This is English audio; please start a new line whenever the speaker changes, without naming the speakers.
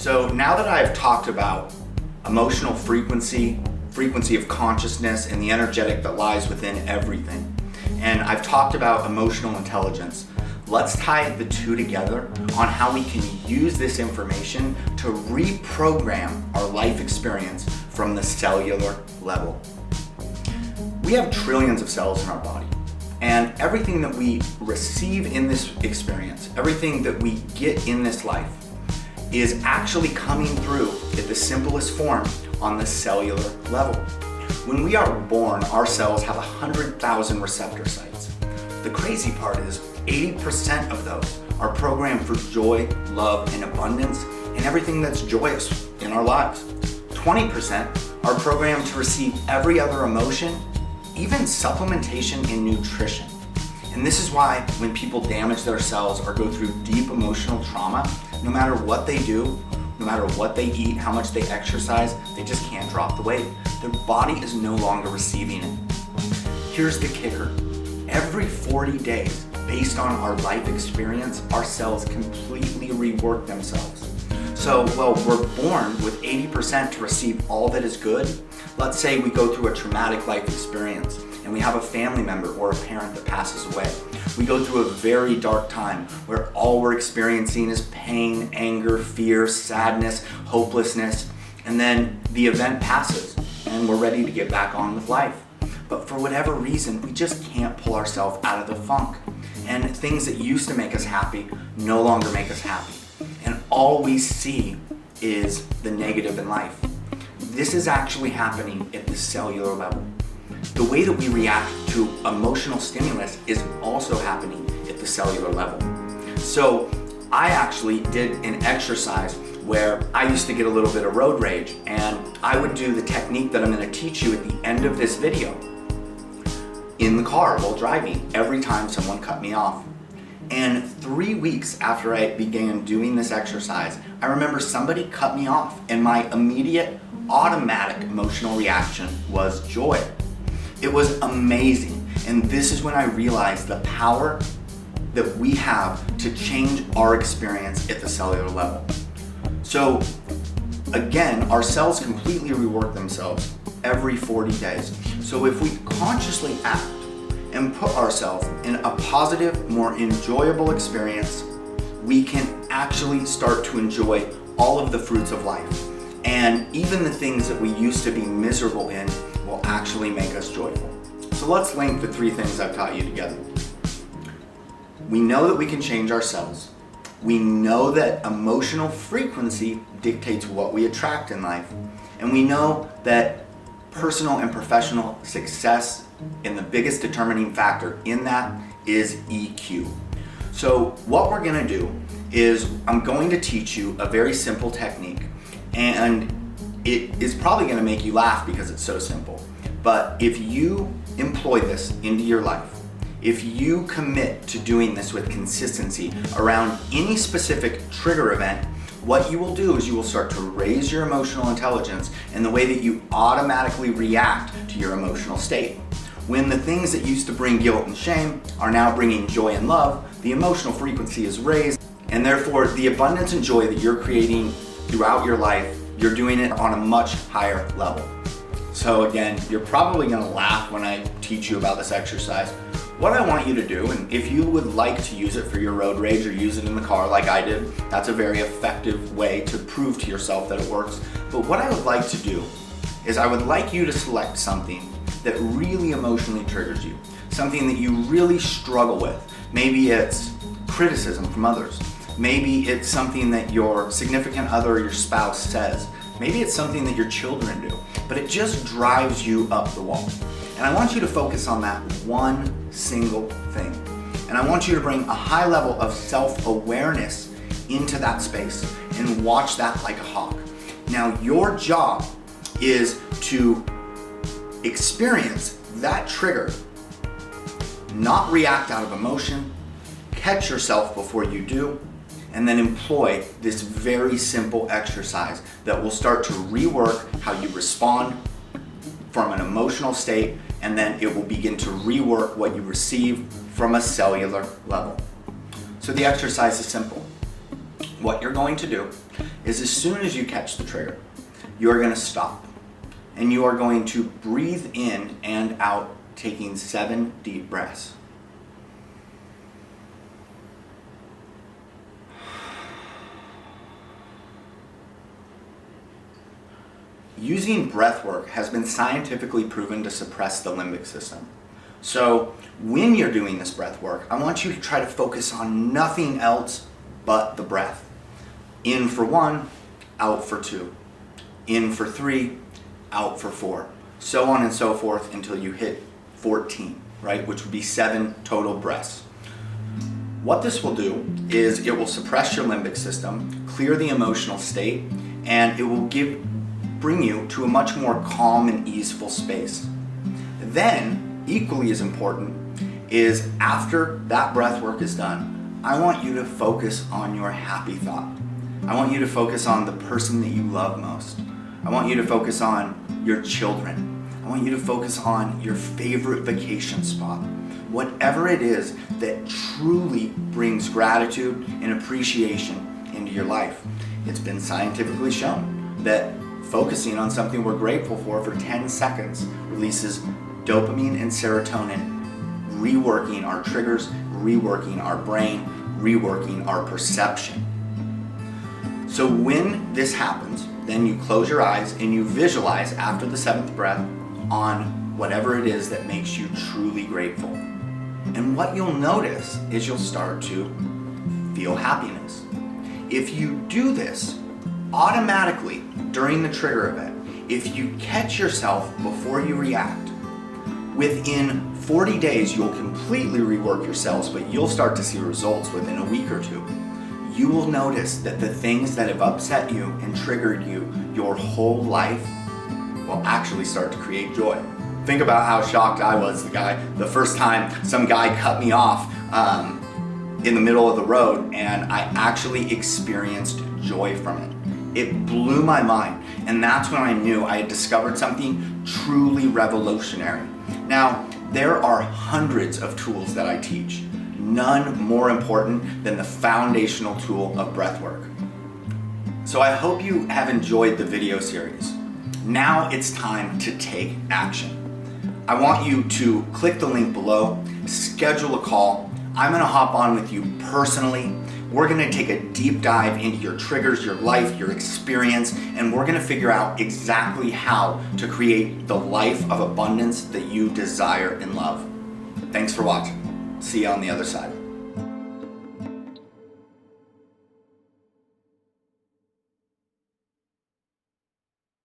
So now that I've talked about emotional frequency of consciousness, and the energetic that lies within everything, and I've talked about emotional intelligence, let's tie the two together on how we can use this information to reprogram our life experience from the cellular level. We have trillions of cells in our body, and everything that we receive in this experience, everything that we get in this life, is actually coming through at the simplest form on the cellular level. When we are born, our cells have 100,000 receptor sites. The crazy part is 80% of those are programmed for joy, love, and abundance, and everything that's joyous in our lives. 20% are programmed to receive every other emotion, even supplementation and nutrition. And this is why when people damage their cells or go through deep emotional trauma, no matter what they do, no matter what they eat, how much they exercise, they just can't drop the weight. Their body is no longer receiving it. Here's the kicker. Every 40 days, based on our life experience, our cells completely rework themselves. So, we're born with 80% to receive all that is good. Let's say we go through a traumatic life experience and we have a family member or a parent that passes away. We go through a very dark time where all we're experiencing is pain, anger, fear, sadness, hopelessness, and then the event passes and we're ready to get back on with life. But for whatever reason, we just can't pull ourselves out of the funk. And things that used to make us happy no longer make us happy. And all we see is the negative in life. This is actually happening at the cellular level. The way that we react to emotional stimulus is also happening at the cellular level. So I actually did an exercise where I used to get a little bit of road rage, and I would do the technique that I'm going to teach you at the end of this video in the car while driving every time someone cut me off. And 3 weeks after I began doing this exercise, I remember somebody cut me off, and my immediate automatic emotional reaction was joy. It was amazing. And this is when I realized the power that we have to change our experience at the cellular level. So again, our cells completely rework themselves every 40 days. So if we consciously act and put ourselves in a positive, more enjoyable experience, we can actually start to enjoy all of the fruits of life. And even the things that we used to be miserable in will actually make us joyful. So let's link the 3 things I've taught you together. We know that we can change our cells. We know that emotional frequency dictates what we attract in life. And we know that personal and professional success, and the biggest determining factor in that is EQ. So what we're gonna do is I'm going to teach you a very simple technique, and it is probably gonna make you laugh because it's so simple. But if you employ this into your life, if you commit to doing this with consistency around any specific trigger event, what you will do is you will start to raise your emotional intelligence in the way that you automatically react to your emotional state. When the things that used to bring guilt and shame are now bringing joy and love, the emotional frequency is raised, and therefore the abundance and joy that you're creating throughout your life, you're doing it on a much higher level. So again, you're probably gonna laugh when I teach you about this exercise. What I want you to do, and if you would like to use it for your road rage or use it in the car like I did, that's a very effective way to prove to yourself that it works. But what I would like to do is I would like you to select something that really emotionally triggers you, something that you really struggle with. Maybe it's criticism from others. Maybe it's something that your significant other or your spouse says. Maybe it's something that your children do, but it just drives you up the wall. And I want you to focus on that one single thing. And I want you to bring a high level of self-awareness into that space and watch that like a hawk. Now, your job is to experience that trigger, not react out of emotion, catch yourself before you do, and then employ this very simple exercise that will start to rework how you respond from an emotional state, and then it will begin to rework what you receive from a cellular level. So the exercise is simple. what you're going to do is as soon as you catch the trigger, you are going to stop and you are going to breathe in and out, taking 7 deep breaths. Using breath work has been scientifically proven to suppress the limbic system. So when you're doing this breath work, I want you to try to focus on nothing else but the breath. In for 1, out for 2. In for 3, out for 4. So on and so forth until you hit 14, right? Which would be 7 total breaths. What this will do is it will suppress your limbic system, clear the emotional state, and it will bring you to a much more calm and easeful space. Then, equally as important, is after that breath work is done, I want you to focus on your happy thought. I want you to focus on the person that you love most. I want you to focus on your children. I want you to focus on your favorite vacation spot. Whatever it is that truly brings gratitude and appreciation into your life. It's been scientifically shown that focusing on something we're grateful for 10 seconds releases dopamine and serotonin, reworking our triggers, reworking our brain, reworking our perception. So when this happens, then you close your eyes and you visualize after the 7th breath on whatever it is that makes you truly grateful. And what you'll notice is you'll start to feel happiness. If you do this automatically during the trigger event, if you catch yourself before you react, within 40 days you'll completely rework your cells, but you'll start to see results within a week or 2. You will notice that the things that have upset you and triggered you your whole life will actually start to create joy. Think about how shocked I was the first time some guy cut me off in the middle of the road, and I actually experienced joy from it. It blew my mind, and that's when I knew I had discovered something truly revolutionary. Now, there are hundreds of tools that I teach, none more important than the foundational tool of breathwork. So I hope you have enjoyed the video series. Now it's time to take action. I want you to click the link below, schedule a call. I'm gonna hop on with you personally. We're gonna take a deep dive into your triggers, your life, your experience, and we're gonna figure out exactly how to create the life of abundance that you desire and love. Thanks for watching. See you on the other side.